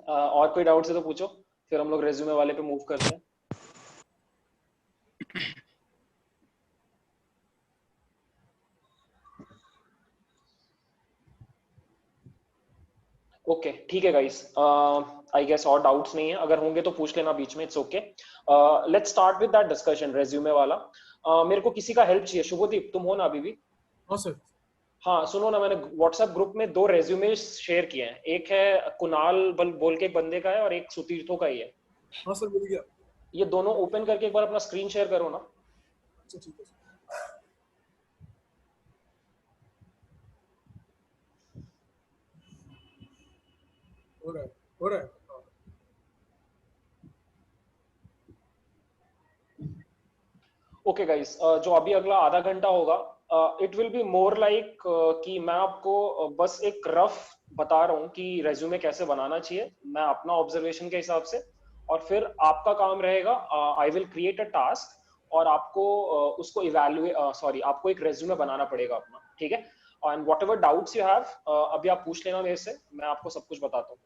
और कोई डाउट है तो पूछो, फिर हम लोग रेज्यूमे वाले पे मूव करते हैं। ओके ठीक है गाइस, आई गेस और डाउट्स नहीं है, अगर होंगे तो पूछ लेना बीच में, it's okay. Let's start with that discussion resume वाला। मेरे को किसी का हेल्प चाहिए, शुभदीप तुम हो ना अभी भी? हाँ सर। हाँ सुनो ना, मैंने व्हाट्सएप ग्रुप में 2 रेज्यूमे शेयर किए हैं, एक है कुणाल बोल के एक बंदे का है और एक सुतीर्थो का ही है। हाँ सर मिल गया। ये दोनों ओपन करके एक बार अपना स्क्रीन शेयर करो ना। अच्छा ठीक है सर। हो रहा है, हो रहा है। हाँ। ओके गाइस, जो अभी अगला आधा घंटा होगा, it will be more like कि मैं आपको बस एक रफ बता रहा हूँ कि रेज्यूमे कैसे बनाना चाहिए, मैं अपना ऑब्जर्वेशन के हिसाब से, और फिर आपका काम रहेगा, I will create a task और आपको उसको इवैल्यूएट, सॉरी आपको एक रेज्यूमे बनाना पड़ेगा अपना, ठीक है? And what ever doubts you have, अभी आप पूछ लेना मेरे से, मैं आपको सब कुछ बताता हूँ।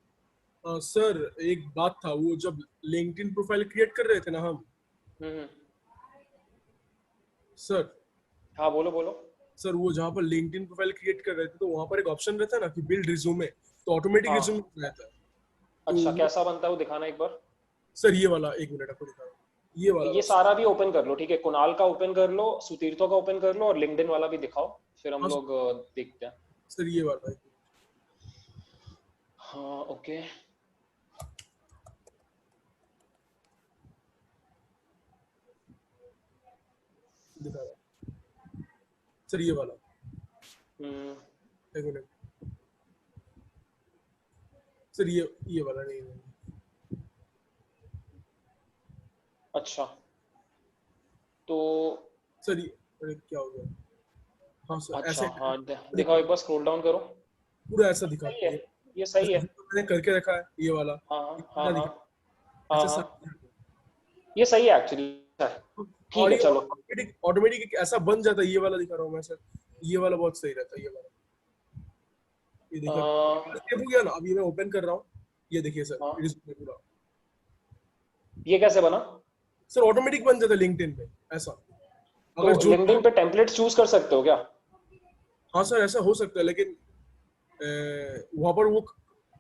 सर एक बात था, वो जब लिंक्डइन प्रोफाइल क्रिएट कर रहे थे ना हम हम्म। सर। हाँ बोलो बोलो। सर वो जहाँ पर लिंक्डइन प्रोफाइल क्रिएट कर रहे थे तो वहाँ पर एक ऑप्शन रहता है ना कि बिल्ड रिज्यूमे, तो ऑटोमेटिक हाँ रिज्यूमे रहता है। अच्छा, तो कैसा बनता है वो दिखाना एक बार। सर ये वाला, एक मिनट आपको दिखा रहा हूँ, ये वाला ये बस। सारा भी ओपन कर लो, ठीक है? कुणाल का ओपन कर लो, सुतीर्थो का ओपन कर लो, और लिंक्डइन वाला भी दिखाओ, फिर हम हाँ लोग देखते हैं। सर ये वाला है। हाँ ओके। दिखा रहा हूँ सर, ये वाला। हम्म। एक मिनट सर, ये वाला नहीं है। अच्छा तो सर ये, अरे क्या हो गया? हाँ सर अच्छा, ऐसे हाँ दिखा, दिखाओ एक बार, स्क्रॉल डाउन करो। पूरा ऐसा सही दिखाता है, है। ये सही है। जैसे जो मैंने करके रखा है ये वाला, हाँ ये हाँ पूरा हाँ दिखा हाँ ऐसे हाँ, सब। ये सही है एक्चुअली। ठीक और है ये चलो। ऑटोमेटिक ऑटोमेटिक ऐसा बन जाता है, ये वाला दिखा रहा हूँ मैं सर। ये वाला बहुत सही रहता है, ये वाला। ये देखिए सेव हो गया ना, अभी मैं ओपन कर रहा हूँ। ये देखिए सर, हाँ, इट इज पूरा। ये कैसे बना? सर ऑटोमेटिक बन जाता है लिंक्डइन पे ऐसा, तो अगर जो। लिंक्डइन पे टेम्पलेट्स चूज कर सकते हो क्या? हाँ सर ऐसा हो सकता है, लेकिन वहां पर वो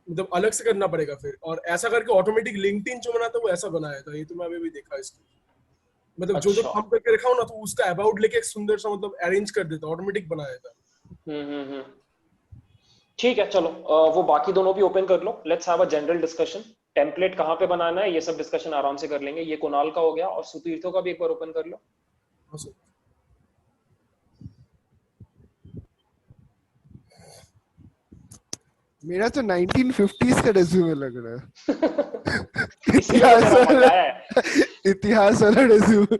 मतलब अलग से करना पड़ेगा फिर, और ऐसा करके ऑटोमेटिक लिंक्डइन जो बनाता है वो ऐसा बनाया था, ये तो मैं अभी भी देखा इसको। मतलब जो जो अच्छा। काम करके रखा हो ना, तो उसका अबाउट लेके एक सुंदर सा मतलब अरेंज कर देता, ऑटोमेटिक बनाया था। हम्म। ठीक है चलो, वो बाकी दोनों भी ओपन कर लो, let's have a general discussion. Template कहाँ पे बनाना है ये सब डिस्कशन आराम से कर लेंगे। ये कुणाल का हो गया, और सुतीर्थों का भी एक बार ओपन कर लो। हाँ सर। मेरा तो 1950s का रेज्यूमे लग रहा है। इसीलिए तो इतिहास तेरा वाला, मंगाया है। इतिहास वाला रेज्यूमे।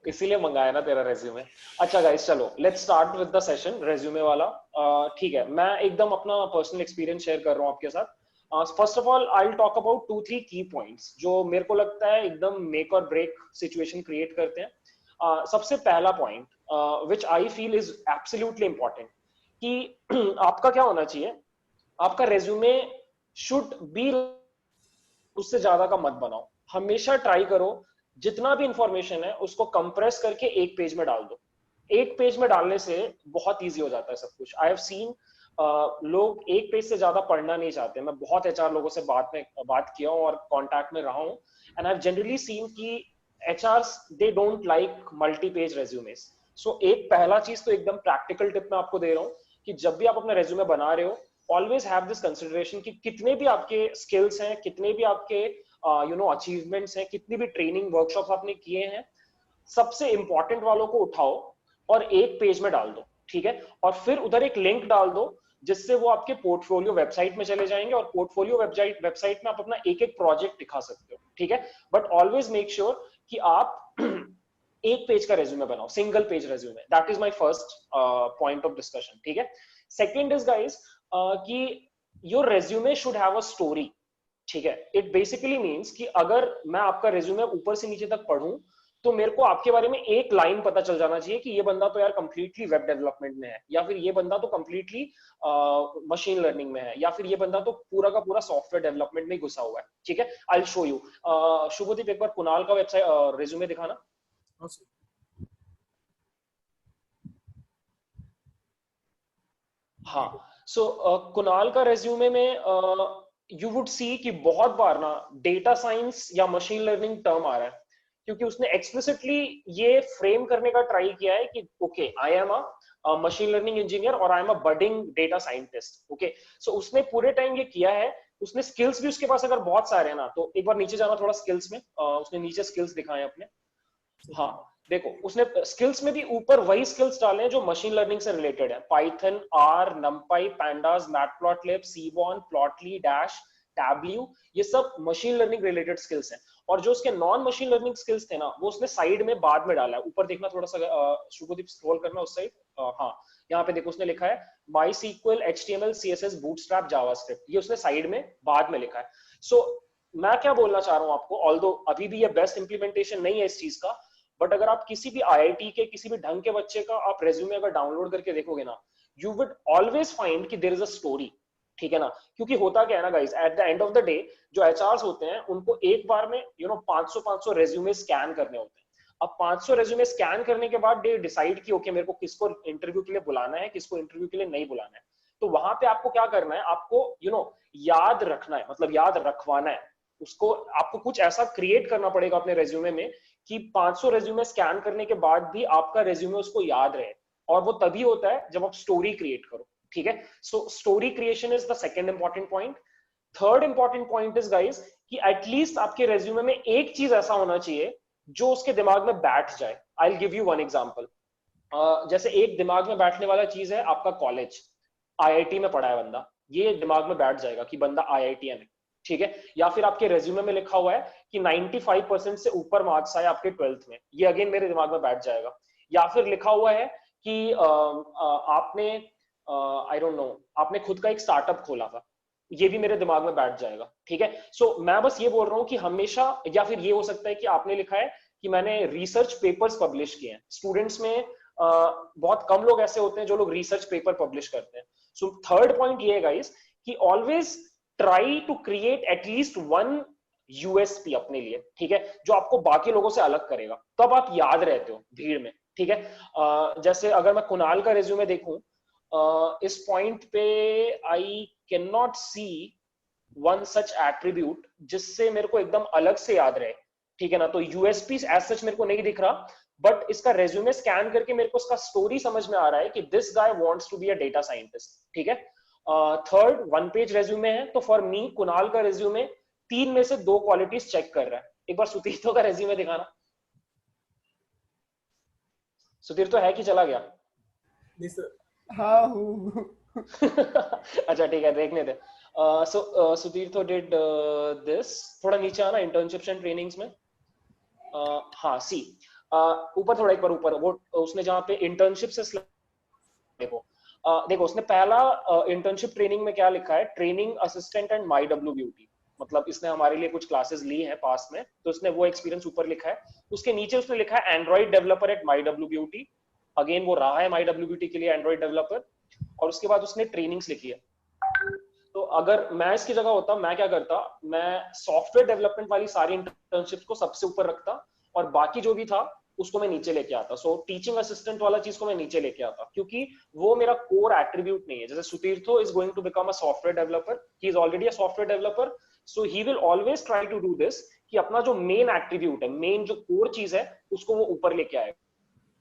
इसीलिए मंगाया ना तेरा रेज्यूमे। अच्छा गाइस चलो, let's start with the session resume वाला। ठीक है, मैं एकदम अपना पर्सनल एक्सपीरियंस शेयर कर रहा हूँ आपके साथ। First of all I will talk about 2-3 की पॉइंट्स जो मेरे को लगता है एकदम मेक और ब्रेक सिचुएशन क्रिएट करते हैं। सबसे पहला point which I feel is absolutely important, कि आपका क्या होना चाहिए, आपका रेज्यूमे शुड बी, उससे ज्यादा का मत बनाओ। हमेशा ट्राई करो जितना भी इंफॉर्मेशन है उसको कंप्रेस करके एक पेज में डाल दो। एक पेज में डालने से बहुत इजी हो जाता है सब कुछ। आई हैव सीन लोग एक पेज से ज्यादा पढ़ना नहीं चाहते। मैं बहुत एचआर लोगों से बात किया हूँ और कांटेक्ट में रहा हूँ, and I have generally seen कि HRs they don't like multi page resumes. So एक पहला चीज तो एकदम प्रैक्टिकल टिप मैं आपको दे रहा हूँ कि जब भी आप अपना रेज्यूमे बना रहे हो, ऑलवेज हैव दिस कंसिडरेशन कि कितने भी आपके स्किल्स हैं, कितने भी आपके अचीवमेंट्स हैं, कितनी भी ट्रेनिंग वर्कशॉप आपने किए हैं, सबसे इंपॉर्टेंट वालों को उठाओ और एक पेज में डाल दो, ठीक है? और फिर उधर एक लिंक डाल दो जिससे वो आपके पोर्टफोलियो वेबसाइट में चले जाएंगे, और पोर्टफोलियो वेबसाइट में आप अपना एक एक प्रोजेक्ट दिखा सकते हो, ठीक है? बट ऑलवेज मेक श्योर कि आप एक पेज का रेज्यूमे बनाओ, single page resume. That is my first point of discussion, ठीक है? सेकंड इज गाइस कि your resume should have a story, ठीक है? इट बेसिकली मीन्स कि अगर मैं आपका रेज्यूमे ऊपर से नीचे तक पढ़ूं तो मेरे को आपके बारे में एक लाइन पता चल जाना चाहिए कि ये बंदा तो यार कंप्लीटली वेब डेवलपमेंट में है, या फिर ये बंदा तो कंप्लीटली मशीन लर्निंग में है, या फिर ये बंदा तो पूरा का पूरा सॉफ्टवेयर डेवलपमेंट में घुसा हुआ है। ठीक है, I will show you. Shubhdeep एक बार कुणाल का वेबसाइट रिज्यूमे दिखाना। हाँ सर। हाँ, सो कुणाल का रेज्यूमे में यू वुड सी कि बहुत बार ना डेटा साइंस या मशीन लर्निंग टर्म आ रहा है, क्योंकि उसने एक्सप्लिसिटली ये फ्रेम करने का ट्राई किया है कि okay I am a machine learning engineer और I am a budding data scientist. Okay, so उसने पूरे टाइम ये किया है। उसने स्किल्स भी उसके पास अगर बहुत सारे हैं ना, तो एक बार नीचे जाना थोड़ा स्किल्स में, उसने नीचे स्किल्स दिखाए अपने। हाँ, देखो उसने स्किल्स में भी ऊपर वही स्किल्स डाले हैं जो मशीन लर्निंग से रिलेटेड है। Python, R, NumPy, pandas, Matplotlib, Seaborn, Plotly, Dash, Tableau, ये सब मशीन लर्निंग रिलेटेड स्किल्स हैं। और जो उसके नॉन मशीन लर्निंग स्किल्स थे ना, वो उसने साइड में बाद में डाला है। ऊपर देखना थोड़ा सा, शुभदीप स्क्रॉल करना उस साइड। हाँ, यहाँ पे देखो उसने लिखा है MySQL, HTML, CSS, Bootstrap, JavaScript, ये उसने साइड में बाद में लिखा है। सो मैं क्या बोलना चाह रहा हूँ आपको, ऑल्दो अभी भी ये बेस्ट इंप्लीमेंटेशन नहीं है इस चीज का, बट अगर आप किसी भी IIT के किसी भी ढंग के बच्चे का आप रेज्यूमे अगर डाउनलोड करके देखोगे ना, यू वुड ऑलवेज फाइंड कि देयर इज अ स्टोरी। ठीक है ना, क्योंकि होता क्या है ना guys, at the end of the day जो HRs होते हैं उनको एक बार में 500 रेज्यूमे स्कैन करने होते हैं। अब 500 रेज्यूमे स्कैन करने के बाद दे डिसाइड कि ओके मेरे को किसको इंटरव्यू के लिए बुलाना है, किसको इंटरव्यू के लिए नहीं बुलाना है। तो वहां पे आपको क्या करना है, आपको याद रखना है, मतलब याद रखवाना है उसको। आपको कुछ ऐसा क्रिएट करना पड़ेगा अपने रेज्यूमे में कि 500 रेज्यूमे स्कैन करने के बाद भी आपका रेज्यूमे उसको याद रहे। और वो तभी होता है जब आप स्टोरी क्रिएट करो। ठीक है, so story creation is the second important point. Third important point is guys कि एटलीस्ट आपके रेज्यूमे में एक चीज ऐसा होना चाहिए जो उसके दिमाग में बैठ जाए। I will give you one example. जैसे एक दिमाग में बैठने वाला चीज है आपका कॉलेज, IIT में पढ़ा है बंदा, ये दिमाग में बैठ जाएगा कि बंदा IITian है। ठीक है, या फिर आपके रेज्यूमे में लिखा हुआ है कि 95% से ऊपर मार्क्स आए आपके 12th में, ये अगेन मेरे दिमाग में बैठ जाएगा। या फिर लिखा हुआ है कि आपने आई डोंट नो आपने खुद का एक स्टार्टअप खोला था, ये भी मेरे दिमाग में बैठ जाएगा। ठीक है, सो मैं बस ये बोल रहा हूँ कि हमेशा, या फिर ये हो सकता है कि आपने लिखा है कि मैंने रिसर्च पेपर्स पब्लिश किए हैं। स्टूडेंट्स में बहुत कम लोग ऐसे होते हैं जो लोग रिसर्च पेपर पब्लिश करते हैं। सो थर्ड पॉइंट ये है गाइस कि always try to create at least one USP अपने लिए। ठीक है, जो आपको बाकी लोगों से अलग करेगा, तब आप याद रहते हो भीड़ में। ठीक है, जैसे अगर मैं कुणाल का रिज्यूमे देखूं, इस पॉइंट पे I can not see one such attribute जिससे मेरे को एकदम अलग से याद रहे। ठीक है ना, तो USP एज सच मेरे को नहीं दिख रहा, बट इसका रेज्यूमे स्कैन करके मेरे को इसका स्टोरी समझ में आ रहा है कि this guy wants to be a data scientist. ठीक है, थर्ड 1 पेज रेज्यूमे है, तो फॉर मी कुणाल का रेज्यूमे 3 में से 2 क्वालिटीज चेक कर रहा है। एक बार सुतीर्थो का रेज्यूमे दिखाना। सुतीर्थो है कि चला गया? नहीं सर। हाँ हूँ। अच्छा ठीक है, देखने दे। सो सुतीर्थो डिड दिस, थोड़ा नीचे आना इंटर्नशिप्स एंड ट्रेनिंग्स में। हाँ सी, ऊपर थोड़ा, एक बार ऊपर, वो उसने जहाँ पे इंटर्नशिप से देखो, देखो उसने पहला इंटर्नशिप ट्रेनिंग में क्या लिखा है, ट्रेनिंग असिस्टेंट एंड MyWBT, मतलब इसने हमारे लिए कुछ क्लासेस ली हैं पास में, तो उसने वो एक्सपीरियंस ऊपर लिखा है। उसके नीचे उसने लिखा है Android developer at MyWBT, again वो रहा है MyWBT के लिए एंड्रॉइड डेवलपर, और उसके बाद उसने ट्रेनिंग्स लिखी है। तो अगर मैं इसकी जगह होता, मैं क्या करता, मैं सॉफ्टवेयर डेवलपमेंट वाली सारी इंटर्नशिप्स को सबसे ऊपर रखता और बाकी जो भी था उसको मैं नीचे लेके आता। सो टीचिंग असिस्टेंट वाला चीज को मैं नीचे लेके आता, क्योंकि वो मेरा कोर एट्रीब्यूट नहीं है। जैसे Sutirtho is going to become a software developer, he is already a software developer, so he will always try to do this कि अपना जो मेन एट्रीब्यूट है, मेन जो कोर चीज है, उसको वो ऊपर लेके आएगा।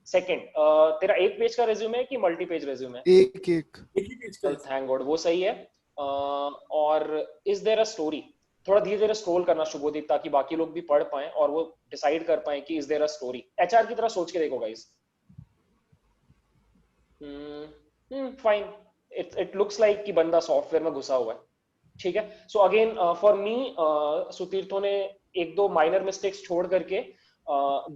सेकंड, तेरा एक पेज का रेज्यूमे है कि मल्टी पेज रेज्यूमे है? एक एक एक ही पेज का। थैंक गॉड, वो सही है। और इज देयर अ स्टोरी, थोड़ा धीरे धीरे स्क्रॉल करना शुभदीप, ताकि बाकी लोग भी पढ़ पाएं और वो डिसाइड कर पाएं कि is there a story. HR की तरह सोच के देखो guys. Fine, it looks like कि बंदा सॉफ्टवेयर में घुसा हुआ है। ठीक है, सो अगेन फॉर मी सुतीर्थो ने 1-2 माइनर मिस्टेक्स छोड़ करके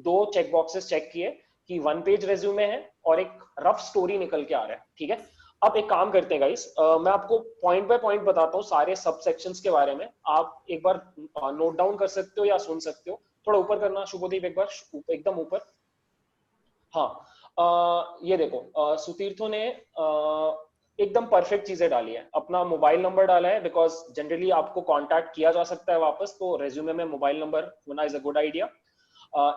2 चेक बॉक्सेस चेक किए कि 1 पेज रेज्यूमे है और एक रफ स्टोरी निकल के आ रहा है। ठीक है, अब एक काम करते हैं गाइस, मैं आपको पॉइंट बाय पॉइंट बताता हूँ सारे सब सेक्शंस के बारे में, आप एक बार नोट डाउन कर सकते हो या सुन सकते हो। थोड़ा ऊपर करना शुभदीप, एक बार एकदम ऊपर। हाँ, ये देखो, सुतीर्थो ने एकदम परफेक्ट चीजें डाली है। अपना मोबाइल नंबर डाला है, बिकॉज जनरली आपको कांटेक्ट किया जा सकता है वापस, तो रेज्यूमे में मोबाइल नंबर होना is a good idea.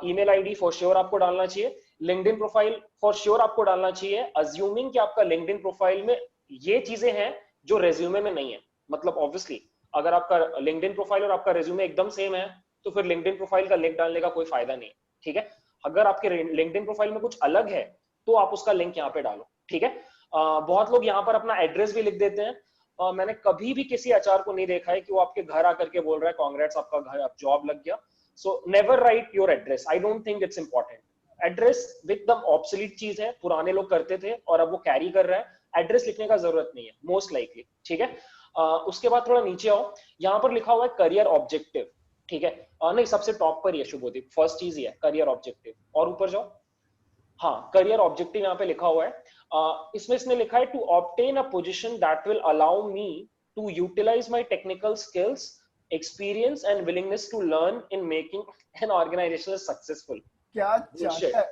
Email ID for sure आपको डालना चाहिए। लिंक्डइन प्रोफाइल फॉर श्योर आपको डालना चाहिए, अज्यूमिंग कि आपका लिंक्डइन प्रोफाइल में ये चीजें हैं जो रेज्यूमे में नहीं है। मतलब ऑब्वियसली अगर आपका लिंक्डइन प्रोफाइल और आपका रेज्यूमे एकदम सेम है, तो फिर लिंक्डइन प्रोफाइल का लिंक डालने का कोई फायदा नहीं। ठीक है, अगर आपके लिंक्डइन प्रोफाइल में कुछ अलग है तो आप उसका लिंक यहाँ पे डालो। ठीक है, बहुत लोग यहाँ पर अपना एड्रेस भी लिख देते हैं। मैंने कभी भी किसी एचआर को नहीं देखा है कि वो आपके घर आकर के बोल रहा है कांग्रेट्स आपका घर आप जॉब लग गया। So never write your address, I don't think it's important. Address एकदम ऑब्सोलीट चीज है, पुराने लोग करते थे और अब वो कैरी कर रहा है। एड्रेस लिखने का जरूरत नहीं है मोस्ट लाइकली। ठीक है, उसके बाद थोड़ा नीचे आओ, यहाँ पर लिखा हुआ है करियर ऑब्जेक्टिव। ठीक है, नहीं सबसे टॉप पर ही है शुभदीप, फर्स्ट चीज ही है करियर ऑब्जेक्टिव। और ऊपर जाओ, हाँ करियर ऑब्जेक्टिव यहाँ पे लिखा हुआ है। इसमें इसने लिखा है to obtain a position that will allow me to utilize my technical skills, experience and willingness to learn in making an organization successful. क्या चाहता है?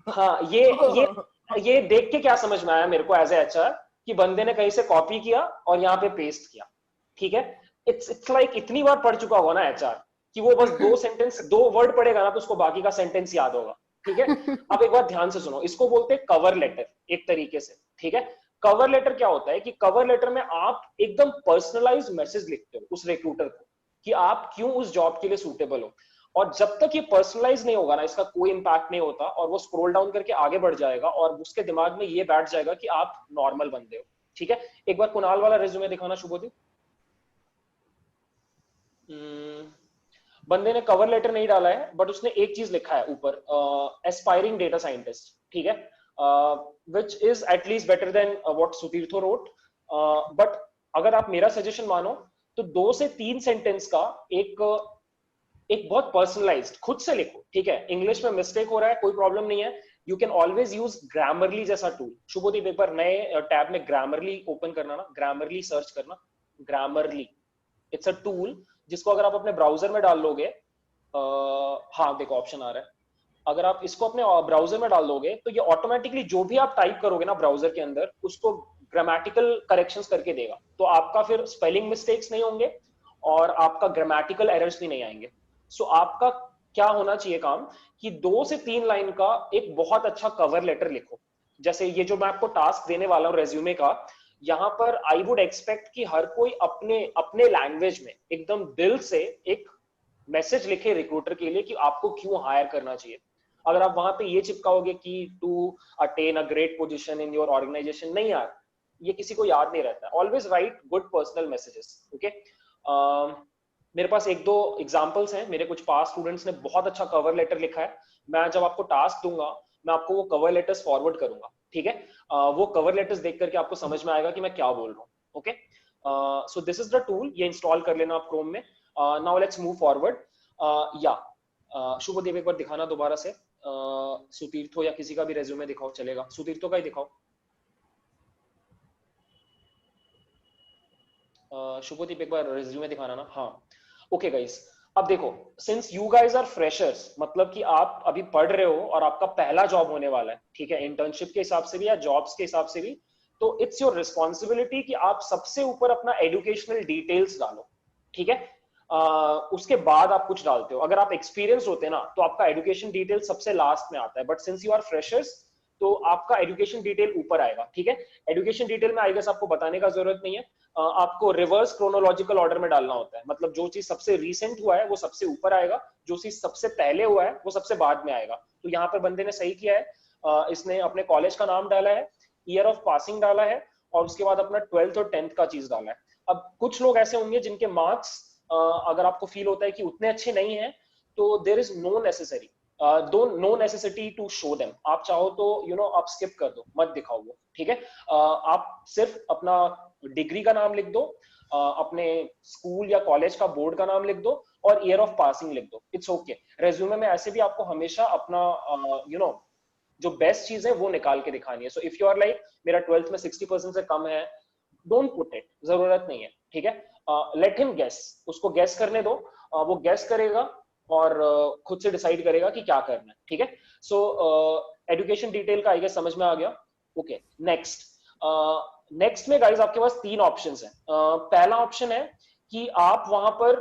हाँ, ये देख के क्या समझ में आया मेरे को एज ए एचआर, कि बंदे ने कहीं से कॉपी किया और यहाँ पे पेस्ट किया। ठीक है, इट्स लाइक इतनी बार पढ़ चुका होगा ना एचआर कि वो बस दो वर्ड पढ़ेगा ना तो उसको बाकी का सेंटेंस याद होगा। ठीक है, अब एक बार ध्यान से सुनो, इसको बोलते हैं कवर लेटर एक तरीके से। ठीक है, कवर लेटर क्या होता है कि कवर लेटर में आप एकदम पर्सनलाइज मैसेज लिखते हो उस रिक्रूटर को कि आप क्यों उस जॉब के लिए सूटेबल हो। और जब तक ये पर्सनलाइज नहीं होगा ना, इसका कोई इंपैक्ट नहीं होता, और वो स्क्रॉल डाउन करके आगे बढ़ जाएगा और उसके दिमाग में ये बैठ जाएगा कि आप नॉर्मल बंदे हो। ठीक है, एक बार कुणाल वाला रिज्यूमे दिखाना शुभदीप। बंदे ने कवर लेटर नहीं डाला है, बट उसने एक चीज लिखा है ऊपर, एस्पायरिंग डेटा साइंटिस्ट। ठीक है, which is at least better than what Sutirtho wrote. But अगर आप मेरा सजेशन मानो तो 2 से 3 सेंटेंस का एक बहुत पर्सनलाइज्ड खुद से लिखो। ठीक है, इंग्लिश में मिस्टेक हो रहा है कोई प्रॉब्लम नहीं है, you can always use Grammarly जैसा टूल। शुभदीप एक बार नए टैब में ग्रामरली ओपन करना ना, ग्रामरली सर्च करना, ग्रामरली इट्स अ टूल जिसको अगर आप अपने ब्राउजर में डाल लोगे, हाँ देखो ऑप्शन आ रहा है, अगर आप इसको अपने ब्राउजर में डाल दोगे तो ये ऑटोमेटिकली जो भी आप टाइप करोगे ना ब्राउजर के अंदर उसको ग्रामेटिकल करेक्शंस करके देगा। तो आपका फिर स्पेलिंग मिस्टेक्स नहीं होंगे और आपका ग्रामेटिकल एरर्स भी नहीं आएंगे। सो आपका क्या होना चाहिए काम कि 2 से 3 लाइन का एक बहुत अच्छा कवर लेटर लिखो। जैसे ये जो मैं आपको टास्क देने वाला हूँ रेज्यूमे का, यहाँ पर आई वुड एक्सपेक्ट कि हर कोई अपने अपने लैंग्वेज में एकदम दिल से एक मैसेज लिखे रिक्रूटर के लिए कि आपको क्यों हायर करना चाहिए। अगर आप वहां पे ये चिपकाओगे कि to attain a great position in your organization, नहीं यार, ये किसी को याद नहीं रहता। Always write good personal messages. Okay, मेरे पास 1-2 एग्जांपल्स हैं, मेरे कुछ पास स्टूडेंट्स ने बहुत अच्छा कवर लेटर लिखा है। मैं जब आपको टास्क दूंगा मैं आपको वो कवर लेटर्स फॉरवर्ड करूंगा। ठीक है, वो कवर लेटर्स देख करके आपको समझ में आएगा कि मैं क्या बोल रहा हूँ। Okay, so this is the tool, ये इंस्टॉल कर लेना आप क्रोम में। Now let's move forward. या शुभदेव एक बार दिखाना दोबारा से, सुतीर्थो या किसी का भी रेज्यूमे दिखाओ चलेगा, सुतीर्थो का ही दिखाओ। शुभदीप एक बार रिज्यूमे दिखाना ना। हाँ, ओके गाइस, अब देखो, since you guys are freshers, मतलब कि आप अभी पढ़ रहे हो और आपका पहला जॉब होने वाला है। ठीक है, इंटर्नशिप के हिसाब से भी या जॉब्स के हिसाब से भी, तो इट्स योर रिस्पॉन्सिबिलिटी कि आप सबसे ऊपर अपना एजुकेशनल डिटेल्स डालो। ठीक है, उसके बाद आप कुछ डालते हो। अगर आप एक्सपीरियंस होते ना तो आपका एजुकेशन डिटेल सबसे लास्ट में आता है, but since you are freshers तो आपका एजुकेशन डिटेल ऊपर आएगा। ठीक है, एजुकेशन डिटेल में आई गेस आपको बताने का जरूरत नहीं है, आपको रिवर्स क्रोनोलॉजिकल ऑर्डर में डालना होता है। मतलब जो चीज सबसे रीसेंट हुआ है वो सबसे ऊपर आएगा, जो चीज सबसे पहले हुआ है वो सबसे बाद में आएगा। तो यहाँ पर बंदे ने सही किया है, इसने अपने कॉलेज का नाम डाला है, ईयर ऑफ पासिंग डाला है, और उसके बाद अपना 12th और 10th का चीज डाला है। अब कुछ लोग ऐसे होंगे जिनके मार्क्स अगर आपको फील होता है कि उतने अच्छे नहीं है, तो there is no necessary no necessity to show them. आप चाहो तो आप स्किप कर दो, मत दिखाओ वो। ठीक है, आप सिर्फ अपना डिग्री का नाम लिख दो, अपने स्कूल या कॉलेज का बोर्ड का नाम लिख दो और ईयर ऑफ पासिंग लिख दो, इट्स ओके। रेज्यूमे में ऐसे भी आपको हमेशा अपना जो बेस्ट चीज है वो निकाल के दिखानी है. So if you are like मेरा 12th में 60% से कम है, डोंट पुट इट, जरूरत नहीं है. ठीक है, लेट हिम गेस, उसको गेस करने दो. वो गेस करेगा और खुद से डिसाइड करेगा कि क्या करना है. ठीक है, सो एजुकेशन डिटेल का आई गेस समझ में आ गया. ओके, नेक्स्ट में गाइस आपके पास 3 ऑप्शंस हैं. पहला ऑप्शन है कि आप वहां पर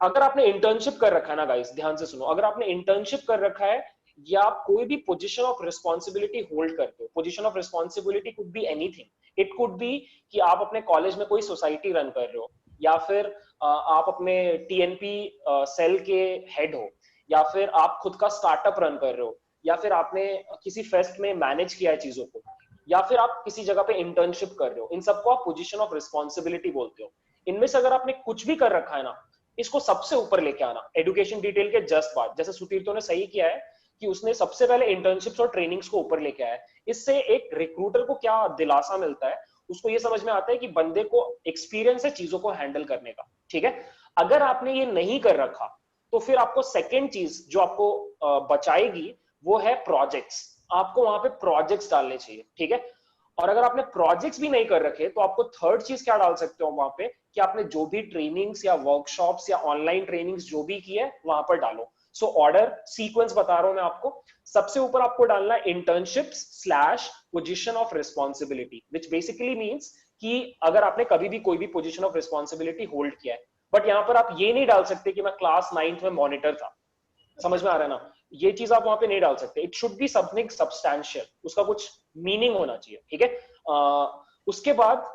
अगर आपने इंटर्नशिप कर रखा है ना गाइस, ध्यान से सुनो, अगर आपने इंटर्नशिप कर रखा है या आप कोई भी पोजीशन ऑफ रिस्पॉन्सिबिलिटी होल्ड करते हो, position of responsibility could be anything. It could be कि आप अपने कॉलेज में कोई सोसाइटी रन कर रहे हो, या फिर आप अपने टीएनपी सेल के हेड हो, या फिर आप खुद का स्टार्टअप रन कर रहे हो, या फिर आपने किसी फेस्ट में मैनेज किया है चीजों को, या फिर आप किसी जगह पे इंटर्नशिप कर रहे हो. इन सबको आप पोजीशन ऑफ रिस्पॉन्सिबिलिटी बोलते हो. इनमें से अगर आपने कुछ भी कर रखा है ना, इसको सबसे ऊपर लेके आना एजुकेशन डिटेल के जस्ट बाद. जैसे सुतीर्थो ने सही किया है कि उसने सबसे पहले इंटर्नशिप्स और ट्रेनिंग्स को ऊपर लेके आया है. इससे एक रिक्रूटर को क्या दिलासा मिलता है, उसको ये समझ में आता है कि बंदे को एक्सपीरियंस है चीजों को हैंडल करने का. ठीक है, अगर आपने ये नहीं कर रखा तो फिर आपको सेकेंड चीज जो आपको बचाएगी वो है प्रोजेक्ट्स. आपको वहां पे प्रोजेक्ट्स डालने चाहिए. ठीक है, और अगर आपने प्रोजेक्ट्स भी नहीं कर रखे तो आपको थर्ड चीज क्या डाल सकते हो वहां पे, कि आपने जो भी ट्रेनिंग्स या वर्कशॉप्स या ऑनलाइन ट्रेनिंग्स जो भी की है वहां पर डालो. सो ऑर्डर सीक्वेंस बता रहा हूं मैं आपको. सबसे ऊपर आपको डालना है internships slash position of responsibility, which basically means कि अगर आपने कभी भी कोई भी पोजीशन ऑफ रिस्पॉन्सिबिलिटी होल्ड किया है. बट यहां पर आप ये नहीं डाल सकते कि मैं क्लास 9th में मॉनिटर था. समझ में आ रहा है ना, ये चीज आप वहां पे नहीं डाल सकते. It should be something substantial, उसका कुछ मीनिंग होना चाहिए. ठीक है, उसके बाद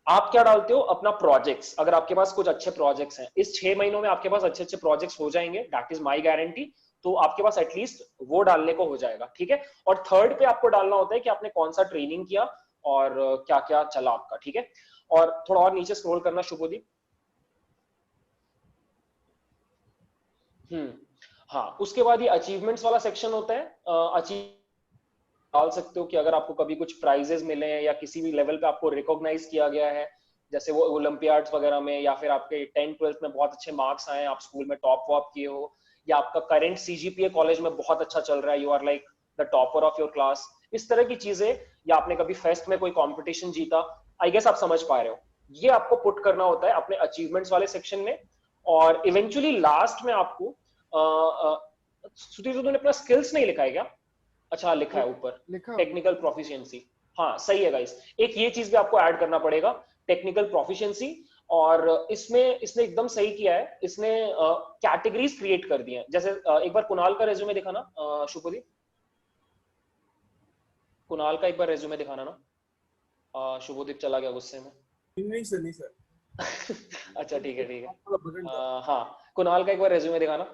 आप क्या डालते हो, अपना प्रोजेक्ट्स. अगर आपके पास कुछ अच्छे प्रोजेक्ट्स हैं, इस 6 महीनों में आपके पास अच्छे अच्छे प्रोजेक्ट्स हो जाएंगे, दैट इज माई गारंटी. तो आपके पास एटलीस्ट वो डालने को हो जाएगा. ठीक है, और थर्ड पे आपको डालना होता है कि आपने कौन सा ट्रेनिंग किया और क्या क्या चला आपका. ठीक है, और थोड़ा और नीचे स्क्रॉल करना शुभदीप. हाँ, उसके बाद ये अचीवमेंट्स वाला सेक्शन होता है. अचीव डाल सकते हो कि अगर आपको कभी कुछ प्राइजेस मिले हैं या किसी भी लेवल पे आपको रिकॉग्नाइज किया गया है, जैसे वो ओलंपियाड्स वगैरह में, या फिर आपके 10th 12th में बहुत अच्छे मार्क्स आए, आप स्कूल में टॉप वॉप किए हो, या आपका करंट सीजीपीए कॉलेज में बहुत अच्छा चल रहा है, you are like the topper of your class, इस तरह की चीजें, या आपने कभी फेस्ट में कोई कॉम्पिटिशन जीता. आई गेस आप समझ पा रहे हो. ये आपको पुट करना होता है अपने अचीवमेंट्स वाले सेक्शन में. और इवेंचुअली लास्ट में आपको सुधीर, तुमने अपना स्किल्स नहीं लिखा है क्या? अच्छा, लिखा है ऊपर, लिखा. Technical proficiency. हाँ सही है गाइस, एक ये चीज भी आपको ऐड करना पड़ेगा, टेक्निकल प्रोफिशिएंसी. और इसमें इसने एकदम सही किया है, इसने कैटेगरीज क्रिएट कर दी हैं. जैसे एक बार कुणाल का रेज्यूमे दिखाना शुभदीप, कुणाल का एक बार रेज्यूमे दिखाना ना. शुभदीप चला गया गुस्से में. नहीं सर, नहीं सर. अच्छा ठीक है, ठीक है. हाँ, कुणाल का एक बार रेज्यूमे दिखाना.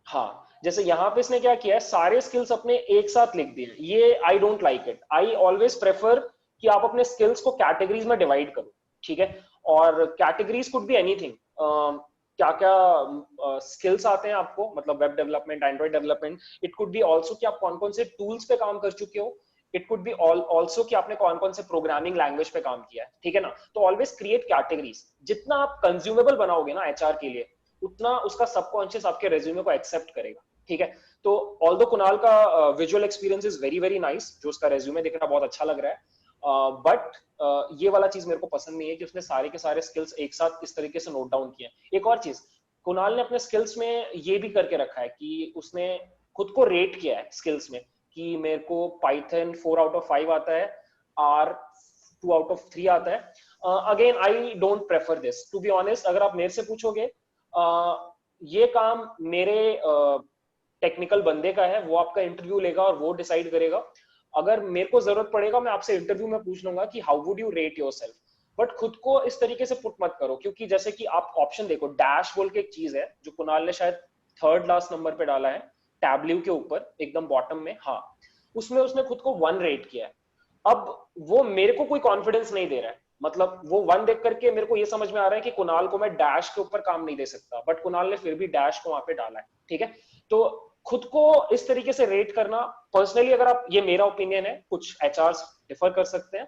हाँ, जैसे यहाँ पे इसने क्या किया है, सारे स्किल्स अपने एक साथ लिख दिए. ये I don't like it. I always prefer कि आप अपने स्किल्स को कैटेगरीज में डिवाइड करो. ठीक है, और कैटेगरीज कुड बी एनीथिंग. क्या क्या स्किल्स आते हैं आपको, मतलब web development, Android development. It could be also कि आप कौन कौन से टूल्स पे काम कर चुके हो. इट कुड बी ऑल्सो कि आपने कौन कौन से प्रोग्रामिंग लैंग्वेज पे काम किया है. ठीक है ना, तो ऑलवेज क्रिएट कैटेगरीज. जितना आप कंज्यूमेबल बनाओगे ना एचआर के लिए, उतना उसका सबकॉन्शियस आपके रेज्यूमे को एक्सेप्ट करेगा. ठीक है, तो ऑल्दो कुणाल का visual experience is very very nice, जो उसका रेज्यूमे दिख रहा है बहुत अच्छा लग रहा है. बट ये वाला चीज मेरे को पसंद नहीं है कि उसने सारे के सारे स्किल्स एक साथ इस तरीके से नोट डाउन किए. एक और चीज, कुणाल ने अपने स्किल्स में ये भी करके रखा है कि उसने खुद को रेट किया है स्किल्स में, कि मेरे को पाइथन 4 आउट ऑफ 5 आता है, आर 2 आउट ऑफ 3 आता है. Again I don't prefer this, to be honest. अगर आप मेरे से पूछोगे, ये काम मेरे टेक्निकल बंदे का है, वो आपका इंटरव्यू लेगा और वो डिसाइड करेगा. अगर मेरे को जरूरत पड़ेगा मैं आपसे इंटरव्यू में पूछ लूंगा कि how would you rate yourself. But खुद को इस तरीके से पुट मत करो, क्योंकि जैसे कि आप ऑप्शन देखो, डैश बोल के एक चीज है जो कुणाल ने शायद थर्ड लास्ट नंबर पे डाला है, टैबल्यू के ऊपर एकदम बॉटम में. हाँ, उसमें उसने खुद को 1 रेट किया है. अब वो मेरे को कोई कॉन्फिडेंस नहीं दे रहा है, मतलब वो 1 देख करके मेरे को ये समझ में आ रहा है कि कुणाल को मैं डैश के ऊपर काम नहीं दे सकता, बट कुणाल ने फिर भी डैश को वहां पे डाला है. ठीक है, तो खुद को इस तरीके से रेट करना, पर्सनली अगर आप, ये मेरा ओपिनियन है, कुछ एचआर्स डिफर कर सकते हैं,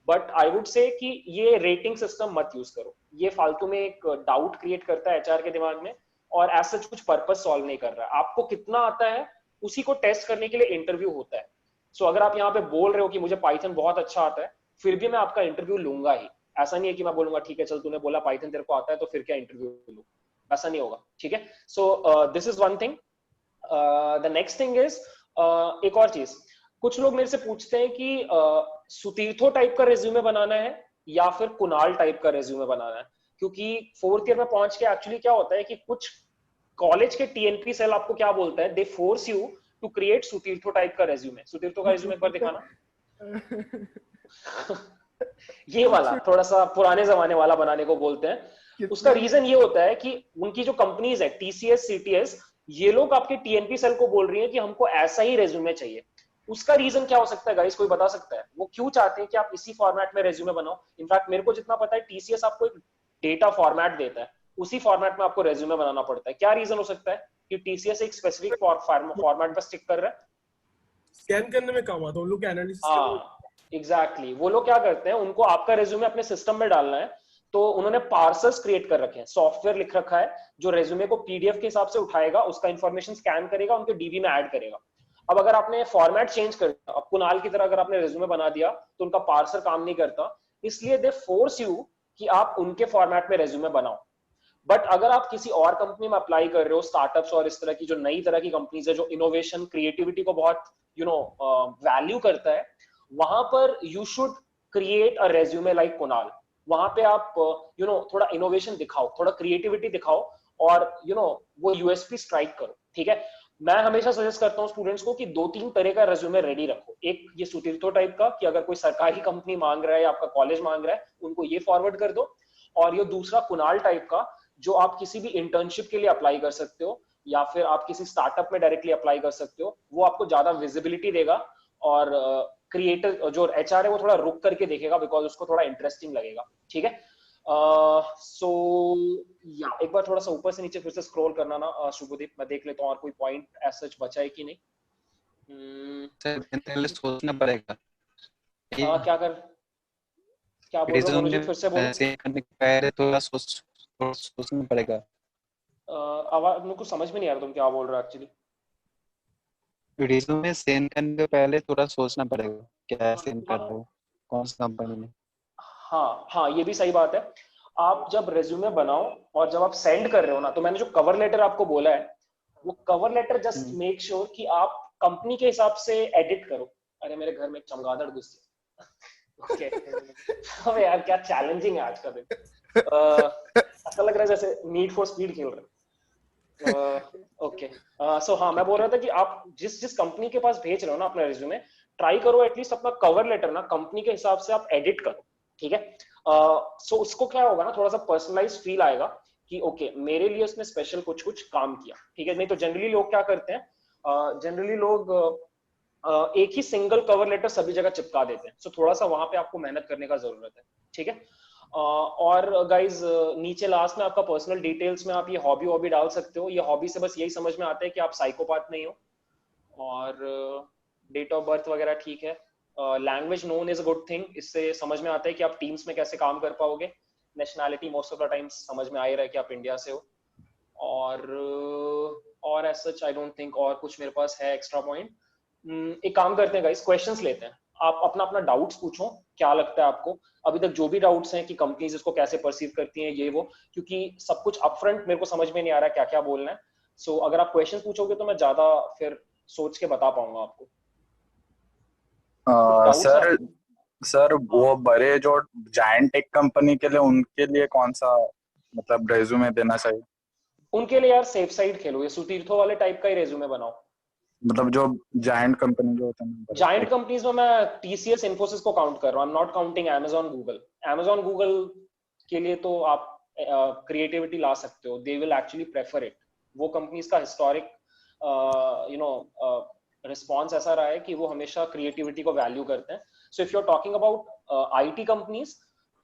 बट आई वुड से कि ये रेटिंग सिस्टम मत यूज करो. ये फालतू में एक डाउट क्रिएट करता है एचआर के दिमाग में, और एज सच कुछ पर्पस सॉल्व नहीं कर रहा है। आपको कितना आता है उसी को टेस्ट करने के लिए इंटरव्यू होता है। सो अगर आप यहाँ पे बोल रहे हो कि मुझे पाइथन बहुत अच्छा आता है, फिर भी मैं आपका इंटरव्यू लूंगा ही। ऐसा नहीं है कि मैं बोलूंगा ठीक है चल तूने बोला पाइथन तेरे को आता है तो फिर क्या इंटरव्यू लूं, ऐसा नहीं होगा, ठीक है। So this is one thing. The next thing is एक और चीज, कुछ लोग मेरे से पूछते हैं कि सुतीर्थो टाइप का रेज्यूमे बनाना है या फिर कुणाल टाइप का रेज्यूमे बनाना है, क्योंकि 4th ईयर में पहुंच के एक्चुअली क्या होता है कि कुछ कॉलेज के टीएनपी सेल आपको क्या बोलता है, they force you to create Sutirtho type का रेज्यूमे। सुतीर्थो का रेज्यूमे एक बार दिखाना। ये वाला थोड़ा सा पुराने जमाने वाला बनाने को बोलते हैं। उसका रीजन ये होता है कि उनकी जो कंपनीज है टीसीएस सीटीएस, ये लोग आपके टीएनपी सेल को बोल रही है कि हमको ऐसा ही रेज्यूमे चाहिए। उसका रीजन क्या हो सकता है गाइस, कोई बता सकता है? वो क्यों चाहते हैं कि आप इसी फॉर्मेट में रेज्यूमे बनाओ? इनफैक्ट मेरे को जितना पता है टीसीएस आपको एक डेटा फॉर्मेट देता है, उसी फॉर्मेट में आपको रेज्यूमे बनाना पड़ता है। क्या रीजन हो सकता है कि टीसीएस एक स्पेसिफिक फॉर्मेट पर स्टिक कर रहा है? स्कैन करने में काम आता है उन लोग के एनालिसिस। हाँ एग्जैक्टली, वो लोग क्या करते हैं, उनको आपका रेज्यूमे अपने सिस्टम में डालना है, तो उन्होंने पार्सर्स क्रिएट कर रखे हैं, सॉफ्टवेयर लिख रखा है जो रेज्यूमे को पीडीएफ के हिसाब से उठाएगा, उसका इंफॉर्मेशन स्कैन करेगा, उनके डीबी में ऐड करेगा। अब अगर आपने फॉर्मेट चेंज कर दिया, अब कुणाल की तरह अगर आपने रेज्यूमे बना दिया तो उनका पार्सर काम नहीं करता, इसलिए दे फोर्स यू कि आप उनके फॉर्मेट में रेज्यूमे बनाओ। बट अगर आप किसी और कंपनी में अप्लाई कर रहे हो, स्टार्टअप्स और इस तरह की जो नई तरह की कंपनीज है जो इनोवेशन क्रिएटिविटी को बहुत वैल्यू करता है, वहां पर you should create a resume like Kunal. वहां पे आप थोड़ा इनोवेशन दिखाओ, थोड़ा क्रिएटिविटी दिखाओ और वो यूएसपी स्ट्राइक करो, ठीक है। मैं हमेशा सजेस्ट करता हूँ स्टूडेंट्स को कि 2-3 तरह का रेज्यूमे रेडी रखो। एक ये सुतीर्थो टाइप का कि अगर कोई सरकारी कंपनी मांग रहा है या आपका कॉलेज मांग रहा है, उनको ये फॉरवर्ड कर दो। और ये दूसरा कुणाल टाइप का जो आप किसी भी इंटर्नशिप के लिए अप्लाई कर सकते हो या फिर आप किसी स्टार्टअप में डायरेक्टली अप्लाई कर सकते हो, वो आपको ज्यादा विजिबिलिटी देगा और क्रिएटर जो एचआर है वो थोड़ा रुक करके देखेगा बिकॉज उसको थोड़ा इंटरेस्टिंग लगेगा, ठीक है। सो या एक बार थोड़ा सा ऊपर से नीचे फिर से स्क्रॉल करना ना शुभदीप, मैं देख लेता हूँ और कोई पॉइंट एज सच बचा है कि नहीं। पहले सोचना पड़ेगा क्या बोल रहे हो मनोजीत, फिर से बोलो। करने के पहले थोड़ा सोचना पड़ेगा। आवाज मेरे को समझ में नहीं आ रहा तुम क्या बोल रहे हो एक्चुअली। रिज्यूमे सेंड करने के पहले थोड़ा सोचना पड़ेगा क्या सेंड कर रहे हो, कौन सी कंपनी में। हाँ ये भी सही बात है। आप जब रेज्यूमे बनाओ और जब आप सेंड कर रहे हो ना, तो मैंने जो कवर लेटर आपको बोला है, वो cover letter just make sure कि आप कंपनी के हिसाब से एडिट करो। अरे मेरे घर में एक चमगादड़ घुस गया। ओके अबे यार क्या चैलेंजिंग है आज का दिन। ऐसा लग रहा है जैसे नीड फॉर स्पीड खेल रहे। ओके सो हाँ मैं बोल रहा था कि आप जिस कंपनी के पास भेज रहे हो ना अपना रिज्यूमे, ट्राई करो एटलीस्ट अपना कवर लेटर ना कंपनी के हिसाब से आप एडिट करो, ठीक है। सो उसको क्या होगा ना, थोड़ा सा पर्सनलाइज फील आएगा कि ओके मेरे लिए उसने स्पेशल कुछ काम किया, ठीक है। नहीं तो जनरली लोग क्या करते हैं, जनरली लोग एक ही सिंगल कवर लेटर सभी जगह चिपका देते हैं। सो थोड़ा सा वहां पे आपको मेहनत करने का जरूरत है, ठीक है। और गाइज नीचे लास्ट में आपका पर्सनल डिटेल्स में आप ये हॉबी डाल सकते हो। ये हॉबी से बस यही समझ में आता है कि आप साइकोपाथ नहीं हो। और डेट ऑफ बर्थ वगैरह ठीक है। Language known is a good thing, इससे समझ में आता है कि आप टीम्स में कैसे काम कर पाओगे। Nationality most of the times समझ में आ ही रहा है कि आप इंडिया से हो। और as such I don't think और कुछ मेरे पास है एक्स्ट्रा पॉइंट। एक काम करते हैं गाइस, क्वेश्चंस लेते हैं। आप अपना डाउट्स पूछो, क्या लगता है आपको अभी तक जो भी डाउट्स हैं कि कंपनीज इसको कैसे परसीव करती हैं ये वो, क्योंकि सब कुछ अपफ्रंट मेरे को समझ में नहीं आ रहा है क्या क्या बोलना है। सो अगर आप क्वेश्चन पूछोगे तो मैं ज्यादा फिर सोच के बता पाऊंगा आपको। सर वो बड़े जो जायंट टेक कंपनी के लिए, उनके लिए कौन सा मतलब रेज्यूमे देना चाहिए? उनके लिए यार सेफ साइड खेलो, ये सुतीर्थो वाले टाइप का ही रेज्यूमे बनाओ। मतलब जो जायंट कंपनी जो होते हैं, जायंट कंपनीज में मैं टीसीएस इन्फोसिस को काउंट कर रहा हूँ। I am not counting Amazon Google. Amazon Google के लिए तो आप क्रिएटिविटी ला सकते हो, they will actually prefer it. वो कंपनीज का हिस्टोरिक रिस्पॉन्स ऐसा रहा है कि वो हमेशा क्रिएटिविटी को वैल्यू करते हैं। So if you are talking about IT companies,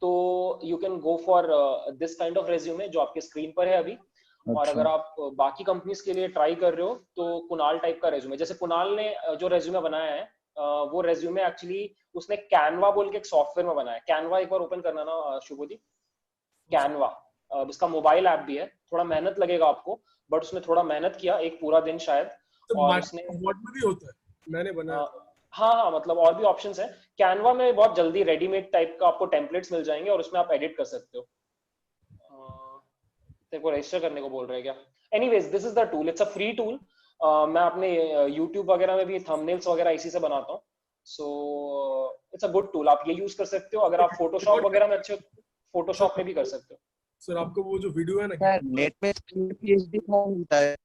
तो you can go for this kind of resume जो आपके स्क्रीन पर है अभी। और अगर आप बाकी कंपनीज के लिए ट्राई कर रहे हो तो कुणाल टाइप का रेज्यूमे, जैसे कुणाल ने जो रेज्यूमे बनाया है, वो रेज्यूमे एक्चुअली उसने कैनवा बोल के एक सॉफ्टवेयर में बनाया है। कैनवा एक बार ओपन करना ना शुभदीप, कैनवा इसका मोबाइल ऐप भी है, थोड़ा मेहनत लगेगा आपको, बट उसने थोड़ा मेहनत किया एक पूरा दिन शायद, तो और उसने माइक्रोसॉफ्ट में भी होता है, मैंने बनाया था। हाँ हाँ, मतलब और भी ऑप्शंस हैं। कैनवा में बहुत जल्दी रेडीमेड टाइप का आपको टेम्पलेट्स मिल जाएंगे और उसमें आप एडिट कर सकते हो। तेरे को रजिस्टर करने को बोल रहे हैं क्या? Anyways, this is the tool, it's a free tool. मैं अपने यूट्यूब वगैरह में भी थंबनेल्स वगैरह इसी से बनाता हूँ, so it's a good tool, आप ये यूज कर सकते हो। अगर आप फोटोशॉप वगैरह में अच्छे हो, फोटोशॉप में भी कर सकते हो। सर आपको वो जो वीडियो है ना, यार नेट में पीएचडी फाइल मिलता है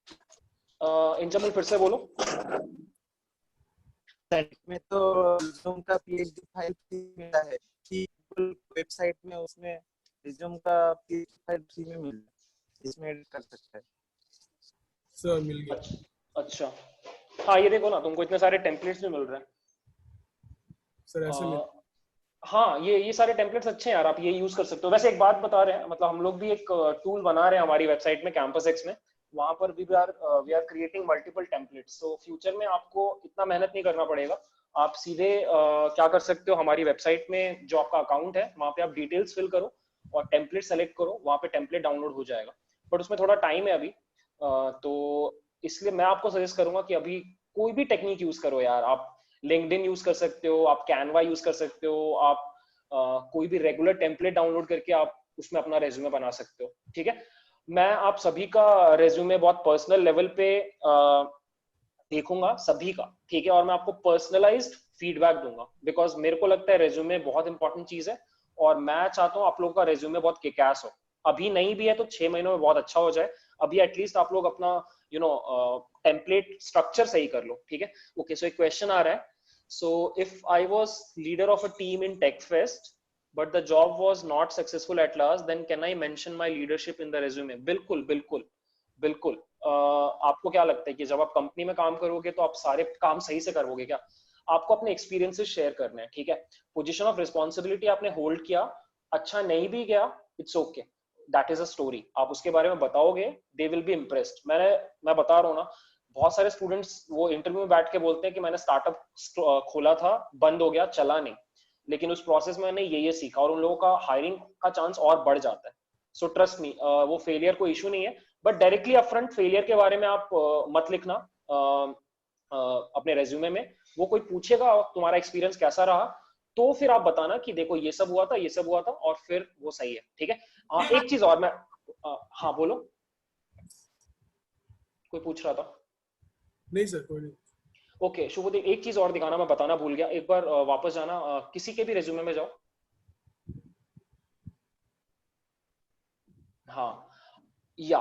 इंजमल फिर से बोलो। नेट में तो रिज्यूम का पीएचडी फाइल फ्री मिला है कि वेबसाइट में, उसमें रिज्यूम का पीएचडी फाइल फ्री में मिल रहा है, इसमें एडिट कर सकता है। सर मिल गया। अच्छा, हाँ ये देखो ना, तुमको इतने सारे टेम्पलेट्स भी मिल रहे हैं। सर ऐसे मिल हाँ, ये सारे टेम्पलेट्स अच्छे हैं यार, आप ये यूज कर सकते हो। वैसे एक बात बता रहे हैं, मतलब हम लोग भी एक टूल बना रहे हैं हमारी वेबसाइट में, कैंपस एक्स में, वहां पर भी we are creating multiple templates. तो फ्यूचर में आपको इतना मेहनत नहीं करना पड़ेगा, आप सीधे क्या कर सकते हो, हमारी वेबसाइट में जो आपका अकाउंट है वहां पे आप डिटेल्स फिल करो और टेम्पलेट सेलेक्ट करो, वहां पे टेम्पलेट डाउनलोड हो जाएगा। बट उसमें थोड़ा टाइम है अभी, तो इसलिए मैं आपको सजेस्ट करूंगा कि अभी कोई भी टेक्निक यूज करो यार। आप लिंक्डइन यूज कर सकते हो, आप कैनवा यूज कर सकते हो, आप कोई भी रेगुलर टेम्पलेट डाउनलोड करके आप उसमें अपना रेज्यूमे बना सकते हो, ठीक है। मैं आप सभी का रेज्यूमे बहुत पर्सनल लेवल पे देखूंगा, सभी का, ठीक है, और मैं आपको पर्सनलाइज्ड फीडबैक दूंगा, बिकॉज मेरे को लगता है रेज्यूमे बहुत इंपॉर्टेंट चीज है, और मैं चाहता हूँ आप लोगों का रेज्यूमे बहुत किक-एस हो। अभी नहीं भी है तो 6 महीनों में बहुत अच्छा हो जाए। अभी एटलीस्ट आप लोग अपना टेम्पलेट स्ट्रक्चर सही कर लो, ठीक है। ओके, सो एक क्वेश्चन आ रहा है, so if I was leader of a team in TechFest but the job was not successful at last, then can I mention my leadership in the resume? बिल्कुल बिल्कुल बिल्कुल। आपको क्या लगता है कि जब आप कंपनी में काम करोगे तो आप सारे काम सही से करोगे क्या? आपको अपने एक्सपीरियंसेस शेयर करने हैं, ठीक है। पोजीशन ऑफ रिस्पॉन्सिबिलिटी आपने होल्ड किया, अच्छा नहीं भी गया, it's okay, that is a story. आप उसके बारे में बताओगे, दे विल बी इम्प्रेस्ड। मैं बता रहा हूँ ना, बहुत सारे स्टूडेंट्स वो इंटरव्यू में बैठ के बोलते हैं कि मैंने स्टार्टअप खोला था, बंद हो गया, चला नहीं, लेकिन उस प्रोसेस में मैंने ये सीखा, और उन लोगों का हायरिंग का चांस और बढ़ जाता है। सो ट्रस्ट मी, वो फेलियर कोई इशू नहीं है, बट डायरेक्टली अपफ्रंट फेलियर के बारे में आप मत लिखना अपने रेज्यूमे में। वो कोई पूछेगा तुम्हारा एक्सपीरियंस कैसा रहा, तो फिर आप बताना कि देखो ये सब हुआ था, ये सब हुआ था, और फिर वो सही है, ठीक है। एक चीज और मैं हाँ बोलो, कोई पूछ रहा था? नहीं सर, कोई नहीं। ओके शुभदीप, एक चीज और दिखाना मैं बताना भूल गया, एक बार वापस जाना, किसी के भी रेज्यूमे में जाओ। हाँ, या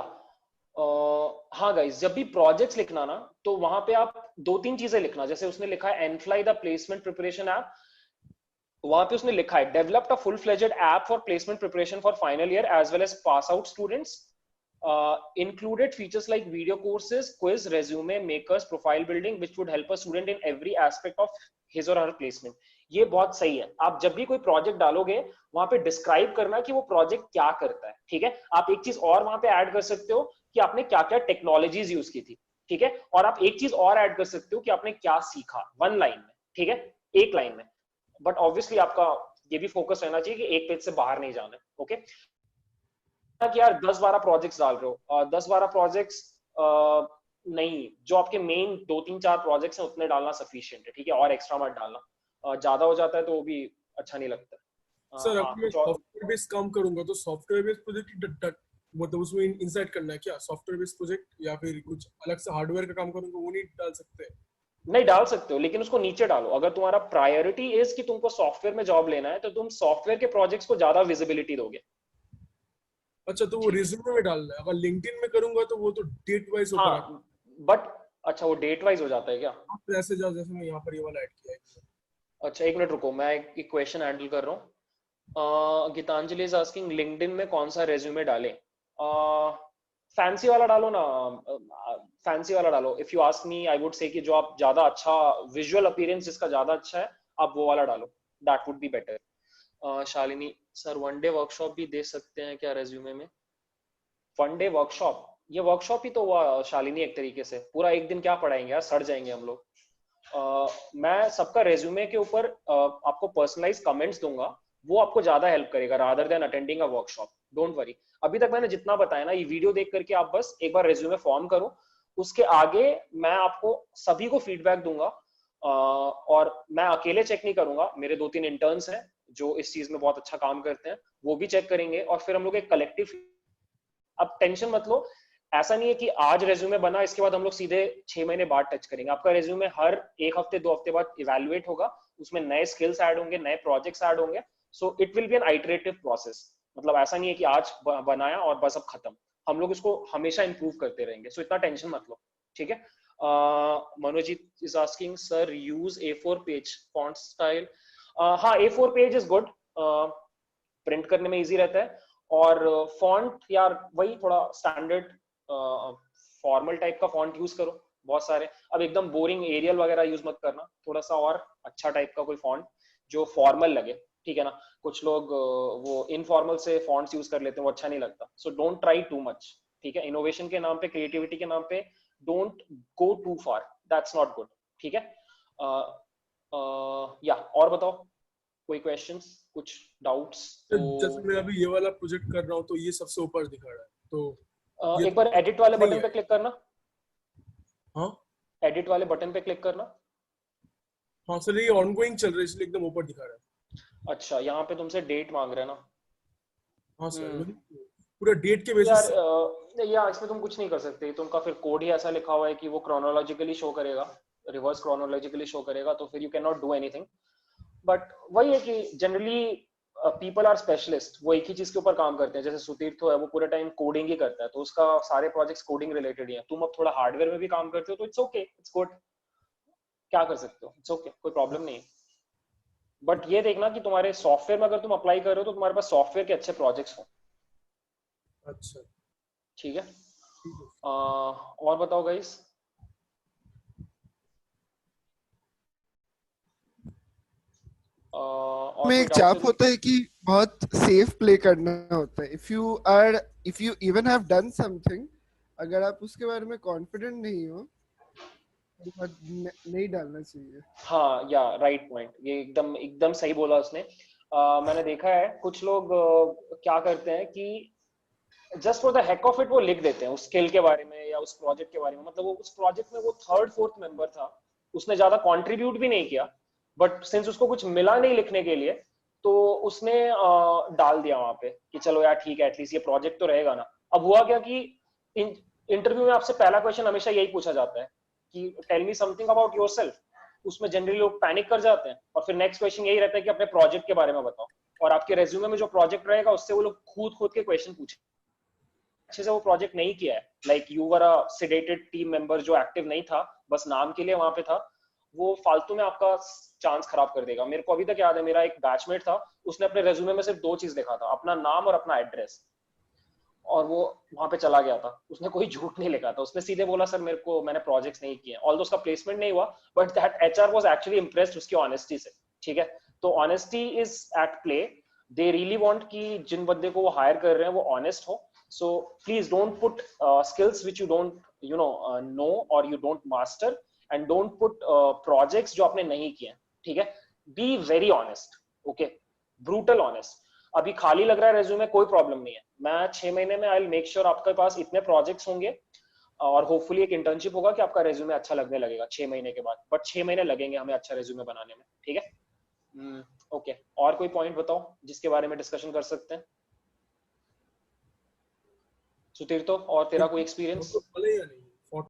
हाँ गाइस, जब भी प्रोजेक्ट्स लिखना ना, तो वहां पे आप 2-3 चीजें लिखना। जैसे उसने लिखा है Enfly the placement preparation app, वहां पे उसने लिखा है developed a full fledged app for placement preparation for final year as well as pass out students, included features like video courses, quiz, resume makers, profile building, which would help a student in every aspect of his or her placement. ये बहुत सही है। आप जब भी कोई project डालोगे, वहां पे डिस्क्राइब करना कि वो प्रोजेक्ट क्या करता है, ठीक है। आप एक चीज और वहां पे ऐड कर सकते हो कि आपने क्या क्या टेक्नोलॉजीज यूज की थी, ठीक है। और आप एक चीज और ऐड कर सकते हो कि आपने क्या सीखा, 1 लाइन में, ठीक है, 1 लाइन में। बट ऑब्वियसली आपका ये भी फोकस रहना चाहिए कि एक पेज से बाहर नहीं जाना है, ओके। कि यार 10-12 प्रोजेक्ट्स डाल रहे हो, 10-12 प्रोजेक्ट्स नहीं, जो आपके मेन 2-3-4 प्रोजेक्ट्स हैं उतने डालना सफिशिएंट है, ठीक है, और एक्स्ट्रा मत डालना। ज्यादा हो जाता है तो वो भी अच्छा नहीं लगता। सर हाँ, अगर मैं कुछ और? सॉफ्टवेयर बेस्ड काम करूंगा तो सॉफ्टवेयर बेस्ड प्रोजेक्ट मतलब उसमें इंसर्ट करना है क्या, सॉफ्टवेयर बेस्ड प्रोजेक्ट, या फिर कुछ अलग से हार्डवेयर का काम करूंगा वो नहीं डाल सकते? नहीं डाल सकते हो, लेकिन उसको नीचे डालो। अगर तुम्हारा प्रायोरिटी इज कि तुमको सॉफ्टवेयर में जॉब लेना है, तो तुम सॉफ्टवेयर के प्रोजेक्ट्स को ज्यादा विजिबिलिटी दोगे। अच्छा, तो वो रिज्यूमे में डालना है। अगर लिंक्डइन में करूंगा तो वो तो डेट वाइज ऊपर आता हाँ, बट अच्छा वो डेट वाइज हो जाता है क्या? है। आप ऐसे जाओ जैसे मैं यहाँ पर ये वाला ऐड किया है। अच्छा एक मिनट रुको, मैं एक क्वेश्चन हैंडल कर रहा हूँ। गीतांजलि इज आस्किंग लिंक्डइन में कौन सा रेज्यूमे डालें? फैंसी वाला डालो ना, फैंसी वाला डालो। If you ask me, I would say कि जो आप ज्यादा अच्छा विजुअल अपीयरेंस जिसका ज्यादा अच्छा है, आप वो वाला डालो, that would be better. Shalini sir, 1 day workshop भी दे सकते हैं क्या रेज्यूमे में? 1 डे वर्कशॉप, ये वर्कशॉप ही तो हुआ शालिनी, एक तरीके से पूरा एक दिन क्या पढ़ाएंगे यार, सड़ जाएंगे हम लोग। मैं सबका रेज्यूमे के ऊपर आपको पर्सनलाइज कमेंट्स दूंगा, वो आपको ज्यादा हेल्प करेगा rather than attending a workshop. Don't worry, अभी तक मैंने जितना बताया ना, ये वीडियो देख करके आप बस एक बार रेज्यूमे फॉर्म करो, उसके आगे मैं आपको सभी को फीडबैक दूंगा, और मैं अकेले चेक नहीं करूंगा, मेरे 2-3 इंटर्न्स हैं जो इस चीज में बहुत अच्छा काम करते हैं, वो भी चेक करेंगे, और फिर हम लोग एक कलेक्टिव। अब टेंशन मत लो, ऐसा नहीं है कि आज रेज्यूमे बना इसके बाद हम लोग सीधे 6 महीने बाद टच करेंगे। आपका रेज्यूमे हर 1 हफ्ते 2 हफ्ते बाद इवेलुएट होगा, उसमें नए स्किल्स ऐड होंगे, नए प्रोजेक्ट्स ऐड होंगे। So it will be an iterative process, मतलब ऐसा नहीं है कि आज बनाया और बस अब खत्म, हम लोग इसको हमेशा इंप्रूव करते रहेंगे। सो इतना टेंशन मत लो, ठीक है। Manojit is asking sir use A4 page font style. हाँ, A4 page is good, print करने में इजी रहता है, और फॉन्ट यार वही थोड़ा स्टैंडर्ड फॉर्मल टाइप का फॉन्ट यूज करो, बहुत सारे। अब एकदम बोरिंग एरियल वगैरह यूज मत करना, थोड़ा सा और अच्छा टाइप का कोई फॉन्ट जो फॉर्मल लगे, ठीक है ना। कुछ लोग वो इनफॉर्मल से फॉन्ट्स यूज कर लेते हैं, वो अच्छा नहीं लगता। So don't try too much, ठीक है। इनोवेशन के नाम पे, क्रिएटिविटी के नाम पे don't go too far, that's not good, ठीक है। या और बताओ, कोई क्वेश्चंस, कुछ डाउट्स? तो जैसे मैं अभी ये वाला प्रोजेक्ट कर रहा हूँ तो ये सबसे ऊपर दिखा रहा है, तो ये एक बार एडिट वाले नहीं बटन है। पे क्लिक करना, हाँ एडिट वाले बटन पे क्लिक करना। हाँ सर, ये ऑनगोइंग चल रहा है इसलिए एकदम ऊपर दिखा रहा है। अच्छा, यहाँ पे तुमसे डेट मांग रहे हैं ना? हाँ सर, हम्म, पूरा डेट के बेसिस यार से। यार इसमें तुम कुछ नहीं कर सकते, तुमका फिर कोड ही ऐसा लिखा हुआ है कि वो क्रोनोलॉजिकली शो करेगा, रिवर्स क्रोनोलॉजिकली शो करेगा, तो फिर you can not do anything. But वही है कि जनरली पीपल आर स्पेशलिस्ट, वो एक ही चीज के ऊपर काम करते हैं। जैसे सुतीर्थ है, वो पूरे टाइम कोडिंग ही करता है, तो उसका सारे प्रोजेक्ट्स कोडिंग रिलेटेड ही है। तुम अब थोड़ा हार्डवेयर में भी काम करते हो, तो इट्स ओके, इट्स गुड, क्या कर सकते हो, इट्स ओके, कोई प्रॉब्लम नहीं है। बट ये देखना कि तुम्हारे सॉफ्टवेयर में अगर तुम अप्लाई कर रहे हो तो तुम्हारे पास सॉफ्टवेयर के अच्छे प्रोजेक्ट्स हो, अच्छा ठीक है। ठीक है। और बताओ गाइस। और में कोई एक डाउट्स चाप अभी? होता है कि बहुत सेफ प्ले करना होता है। If you even have done something, अगर आप उसके बारे में कॉन्फिडेंट नहीं हो तो नहीं डालना चाहिए। हाँ, या राइट पॉइंट, ये एकदम एकदम सही बोला उसने। मैंने देखा है कुछ लोग क्या करते हैं कि just for the heck of it वो लिख देते हैं उस स्किल के बारे में या उस प्रोजेक्ट के बारे में, मतलब वो उस प्रोजेक्ट में वो थर्ड फोर्थ मेंबर था, उसने ज्यादा कंट्रीब्यूट भी नहीं किया, बट सिंस उसको कुछ मिला नहीं लिखने के लिए, तो उसने डाल दिया वहां पे कि चलो यार ठीक है, एटलीस्ट ये प्रोजेक्ट तो रहेगा ना। अब हुआ क्या कि इंटरव्यू में आपसे पहला क्वेश्चन हमेशा यही पूछा जाता है कि tell me something about yourself. उसमें जनरली लोग पैनिक कर जाते हैं, और फिर नेक्स्ट क्वेश्चन यही रहता है कि अपने प्रोजेक्ट के बारे में बताओ, और आपके रेज्यूमे में जो प्रोजेक्ट रहेगा उससे वो लोग खुद खुद के क्वेश्चन पूछे, अच्छे से वो प्रोजेक्ट नहीं किया है, like you were a sedated team member जो एक्टिव नहीं था, बस नाम के लिए वहां पे था, वो फालतू में आपका चांस खराब कर देगा। मेरे को अभी तक याद है, मेरा एक बैचमेट था, उसने अपने रेज्यूमे में सिर्फ 2 चीज लिखा था, अपना नाम और अपना एड्रेस, और वो वहां पे चला गया था, उसने कोई झूठ नहीं लिखा था, उसने सीधे बोला सर मेरे को, मैंने प्रोजेक्ट्स नहीं किए, ऑल्दो उसका प्लेसमेंट नहीं हुआ, but that HR was actually impressed उसकी ऑनेस्टी से, ठीक है। तो honesty is at play, they really want कि जिन बंदे को वो हायर कर रहे हैं वो ऑनेस्ट हो। So please don't put skills which you don't know or you don't master, and don't put projects जो आपने नहीं किए, ठीक है। Be very honest, okay, brutal honest। अभी खाली लग रहा है रेज्यूमे, कोई प्रॉब्लम नहीं है, मैं 6 महीने में आई विल मेक श्योर आपके पास इतने प्रोजेक्ट्स होंगे, और होपफुली एक इंटर्नशिप होगा कि आपका रेज्यूमे अच्छा लगने लगेगा 6 महीने के बाद, बट 6 महीने लगेंगे हमें अच्छा रेज्यूमे बनाने में, ठीक है। ओके, और कोई पॉइंट बताओ जिसके बारे में डिस्कशन कर सकते हैं? सुतीर्थ, और तेरा कोई एक्सपीरियंस? तो बोले या नहीं?